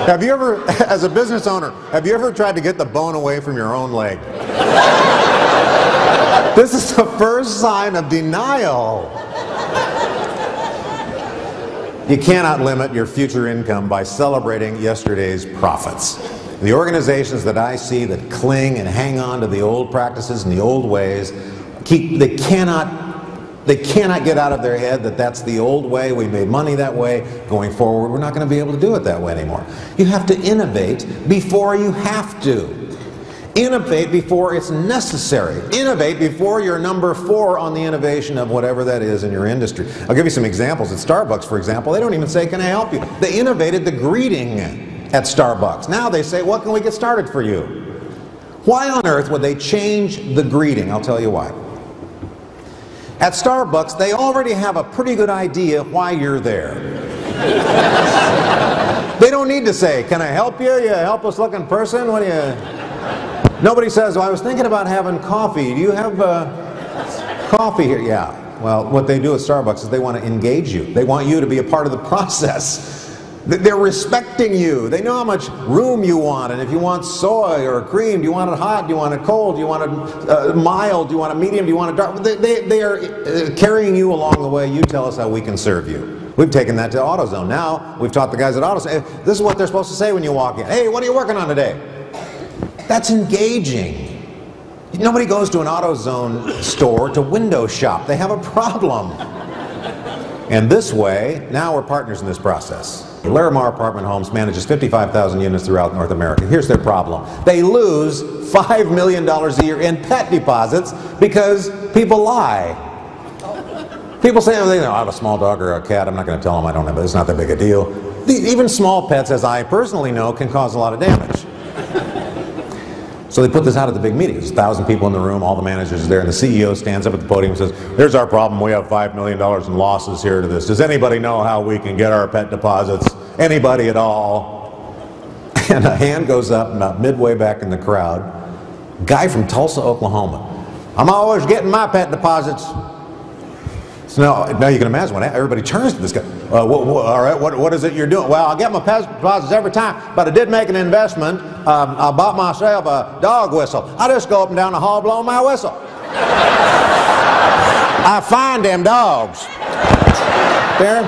Have you ever, as a business owner, have you ever tried to get the bone away from your own leg? This is the first sign of denial. You cannot limit your future income by celebrating yesterday's profits. The organizations that I see that cling and hang on to the old practices and the old ways, they cannot get out of their head that that's the old way, we made money that way, going forward we're not going to be able to do it that way anymore. You have to innovate before you have to. Innovate before it's necessary. Innovate before you're number 4 on the innovation of whatever that is in your industry. I'll give you some examples. At Starbucks, for example, they don't even say, can I help you? They innovated the greeting at Starbucks. Now they say, what can we get started for you? Why on earth would they change the greeting? I'll tell you why. At Starbucks, they already have a pretty good idea why you're there. They don't need to say, can I help you? You a helpless looking person? What do you... Nobody says, well, I was thinking about having coffee. Do you have coffee here? Yeah. Well, what they do at Starbucks is they want to engage you. They want you to be a part of the process. They're respecting you. They know how much room you want, and if you want soy or cream, do you want it hot, do you want it cold, do you want it mild, do you want it medium, do you want it dark? They are carrying you along the way. You tell us how we can serve you. We've taken that to AutoZone. Now, we've taught the guys at AutoZone, this is what they're supposed to say when you walk in. Hey, what are you working on today? That's engaging. Nobody goes to an AutoZone store to window shop. They have a problem. And this way, now we're partners in this process. Larimar Apartment Homes manages 55,000 units throughout North America. Here's their problem. They lose $5 million a year in pet deposits because people lie. People say, oh, I have a small dog or a cat. I'm not going to tell them I don't have it. It's not that big a deal. Even small pets, as I personally know, can cause a lot of damage. So they put this out at the big meeting. There's 1,000 people in the room, all the managers are there, and the CEO stands up at the podium and says, here's our problem, we have $5 million in losses here to this. Does anybody know how we can get our pet deposits? Anybody at all? And a hand goes up about midway back in the crowd. Guy from Tulsa, Oklahoma. I'm always getting my pet deposits. So now you can imagine when everybody turns to this guy. All right, what is it you're doing? Well, I get my pet deposits every time, but I did make an investment. I bought myself a dog whistle. I just go up and down the hall blowing my whistle. I find them dogs. There,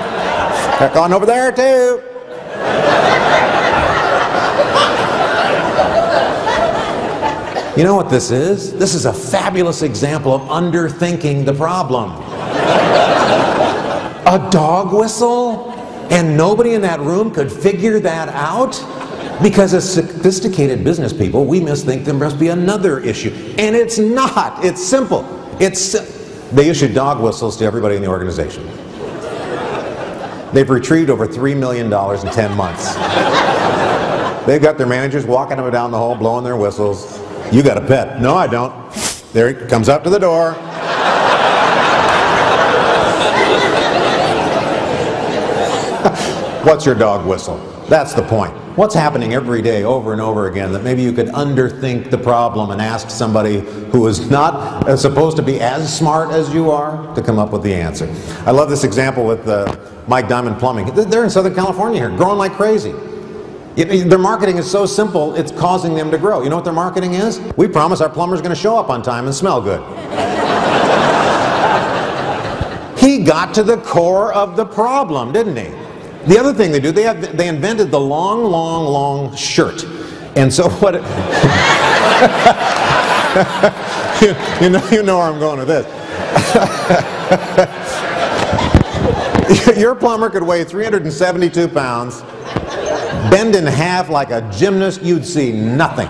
check on over there too. You know what this is? This is a fabulous example of underthinking the problem. A dog whistle? And nobody in that room could figure that out? Because as sophisticated business people, we must think there must be another issue. And it's not. It's simple. They issued dog whistles to everybody in the organization. They've retrieved over $3 million in 10 months. They've got their managers walking up and down the hall blowing their whistles. You got a pet. No, I don't. There he comes up to the door. What's your dog whistle? That's the point. What's happening every day over and over again that maybe you could underthink the problem and ask somebody who is not supposed to be as smart as you are to come up with the answer. I love this example with Mike Diamond Plumbing. They're in Southern California here, growing like crazy. Their marketing is so simple, it's causing them to grow. You know what their marketing is? We promise our plumber's going to show up on time and smell good. He got to the core of the problem, didn't he? The other thing they do, they invented the long shirt. And so what you know where I'm going with this. Your plumber could weigh 372 pounds, bend in half like a gymnast, you'd see nothing.